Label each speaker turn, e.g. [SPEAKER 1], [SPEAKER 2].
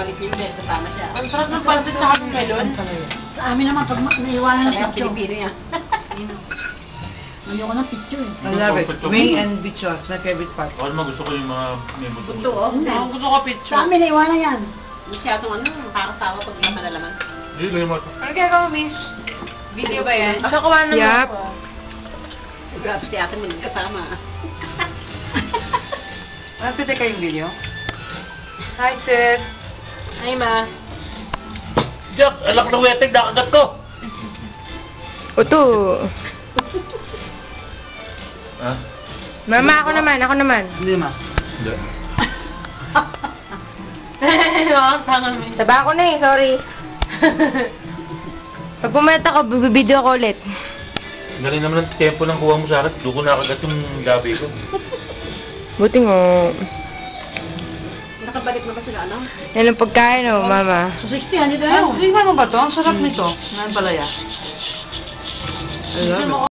[SPEAKER 1] balik yung bed, kasama siya.
[SPEAKER 2] Ang sarap ng pancit sa melon.
[SPEAKER 3] Sa amin naman, pag naiwanan ng
[SPEAKER 1] Kaya
[SPEAKER 3] picture.
[SPEAKER 1] Pilipino yan.
[SPEAKER 3] Ayoko ng picture eh.
[SPEAKER 4] I love it. Wing and beach sauce, my favorite part.
[SPEAKER 5] Ako naman gusto ko yung mga may buto.
[SPEAKER 1] Ito, oh.
[SPEAKER 3] Hindi.
[SPEAKER 2] Ang gusto ko
[SPEAKER 3] Sa
[SPEAKER 2] picture.
[SPEAKER 3] amin, naiwanan yan.
[SPEAKER 1] Masyadong nakakasawa pag napadalaman.
[SPEAKER 5] Hindi, lagyan mo ito.
[SPEAKER 2] Ano kaya ka, miss? Video ba yan? Ako kuha naman
[SPEAKER 6] Yup.
[SPEAKER 2] ako.
[SPEAKER 1] Siguro si ate mo kasama.
[SPEAKER 4] Nagpite kayong video?
[SPEAKER 2] Hi, sis. Hi, ma.
[SPEAKER 5] Jack, alak na weteg, nakagat ko!
[SPEAKER 6] Uto.
[SPEAKER 5] Ha?
[SPEAKER 6] Mama, ako naman.
[SPEAKER 4] Hindi ma.
[SPEAKER 5] Hindi.
[SPEAKER 2] Tangan mo.
[SPEAKER 6] Taba ako na eh, sorry. Pag pumayat ako, bibideo ako ulit.
[SPEAKER 5] Galing naman ang tempo ng kuha mo sa akin. Doon ko nakagat yung gabi ko.
[SPEAKER 6] Buti nga.
[SPEAKER 1] Nakabalik na ba sila, ano?
[SPEAKER 6] Yan ang pagkain oh, mama.
[SPEAKER 3] Sa 60, hindi tayo.
[SPEAKER 4] Ay, ano ba to? Ang sarap nito. Ngayon palaya.
[SPEAKER 6] I love it.